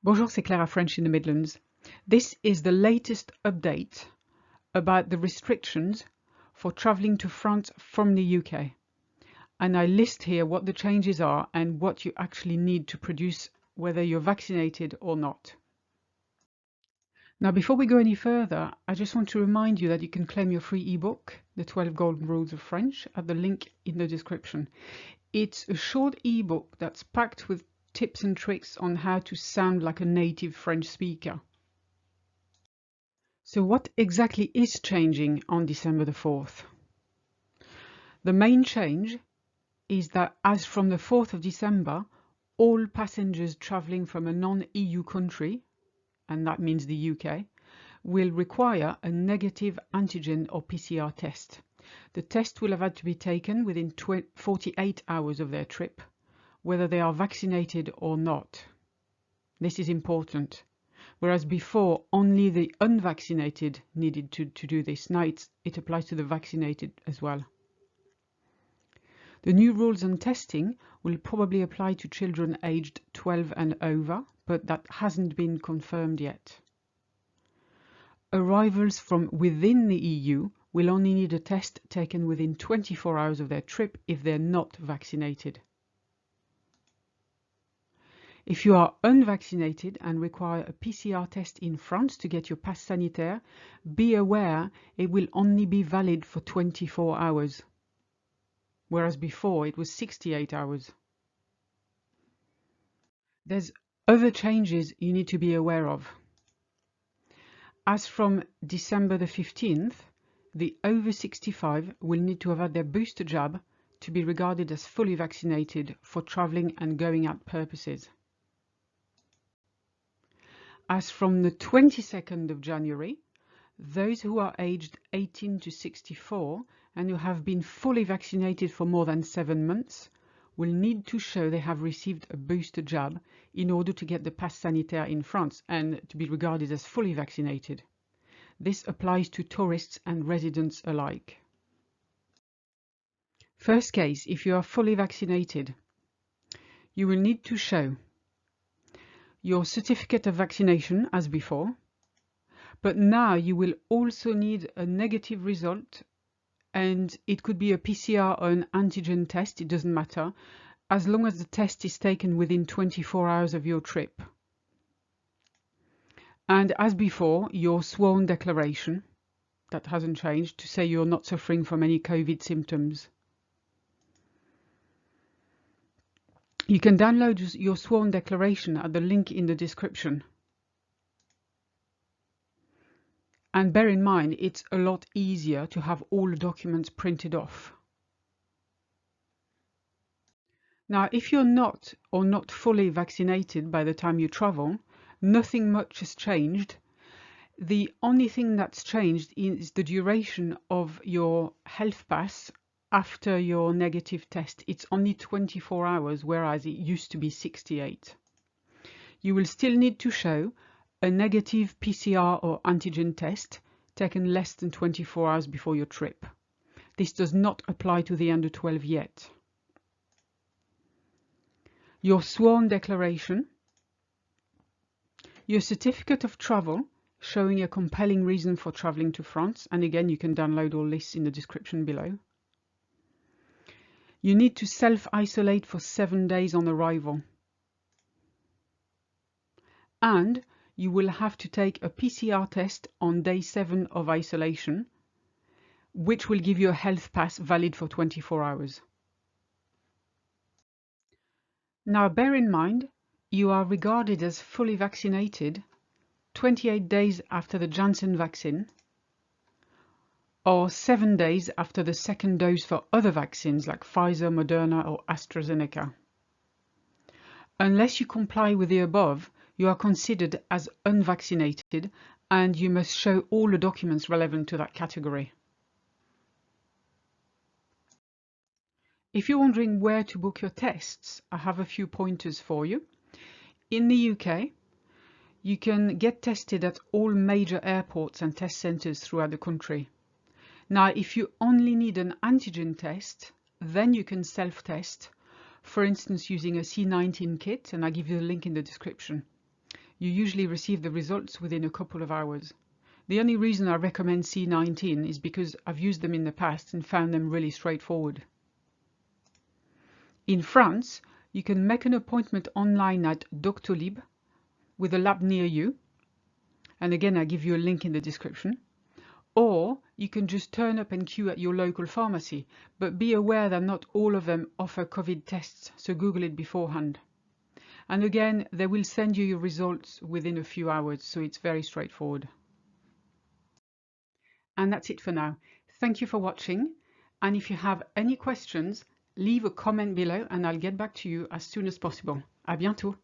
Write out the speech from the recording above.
Bonjour, c'est Clara French in the Midlands. This is the latest update about the restrictions for travelling to France from the UK. And I list here what the changes are and what you actually need to produce, whether you're vaccinated or not. Now, before we go any further, I just want to remind you that you can claim your free ebook, The 12 Golden Rules of French, at the link in the description. It's a short ebook that's packed with tips and tricks on how to sound like a native French speaker. So what exactly is changing on December the 4th? The main change is that as from the 4th of December, all passengers travelling from a non-EU country, and that means the UK, will require a negative antigen or PCR test. The test will have had to be taken within 48 hours of their trip, whether they are vaccinated or not. This is important. Whereas before, only the unvaccinated needed to do this. Now it applies to the vaccinated as well. The new rules on testing will probably apply to children aged 12 and over, but that hasn't been confirmed yet. Arrivals from within the EU will only need a test taken within 24 hours of their trip if they're not vaccinated. If you are unvaccinated and require a PCR test in France to get your pass sanitaire, be aware it will only be valid for 24 hours, whereas before it was 68 hours. There's other changes you need to be aware of. As from December the 15th, the over 65 will need to have had their booster jab to be regarded as fully vaccinated for travelling and going out purposes. As from the 22nd of January, those who are aged 18 to 64 and who have been fully vaccinated for more than 7 months will need to show they have received a booster jab in order to get the pass sanitaire in France and to be regarded as fully vaccinated. This applies to tourists and residents alike. First case, if you are fully vaccinated, you will need to show your certificate of vaccination as before, but now you will also need a negative result, and it could be a PCR or an antigen test, it doesn't matter, as long as the test is taken within 24 hours of your trip. And as before, your sworn declaration, that hasn't changed, to say you're not suffering from any COVID symptoms. You can download your sworn declaration at the link in the description. And bear in mind, it's a lot easier to have all the documents printed off. Now, if you're not fully vaccinated by the time you travel, nothing much has changed. The only thing that's changed is the duration of your health pass after your negative test. It's only 24 hours, whereas it used to be 68. You will still need to show a negative PCR or antigen test taken less than 24 hours before your trip. This does not apply to the under 12 yet. Your sworn declaration, your certificate of travel showing a compelling reason for travelling to France, and again you can download all this in the description below. You need to self-isolate for 7 days on arrival. And you will have to take a PCR test on day 7 of isolation, which will give you a health pass valid for 24 hours. Now bear in mind, you are regarded as fully vaccinated 28 days after the Janssen vaccine, or 7 days after the second dose for other vaccines like Pfizer, Moderna or AstraZeneca. Unless you comply with the above, you are considered as unvaccinated and you must show all the documents relevant to that category. If you're wondering where to book your tests, I have a few pointers for you. In the UK, you can get tested at all major airports and test centres throughout the country. Now, if you only need an antigen test, then you can self-test, for instance using a C19 kit, and I'll give you the link in the description. you usually receive the results within a couple of hours. The only reason I recommend C19 is because I've used them in the past and found them really straightforward. In France, you can make an appointment online at Doctolib with a lab near you, and again I give you a link in the description, or you can just turn up and queue at your local pharmacy, but be aware that not all of them offer COVID tests, so Google it beforehand. And again, they will send you your results within a few hours, so it's very straightforward. And that's it for now. Thank you for watching, and if you have any questions, leave a comment below and I'll get back to you as soon as possible. À bientôt!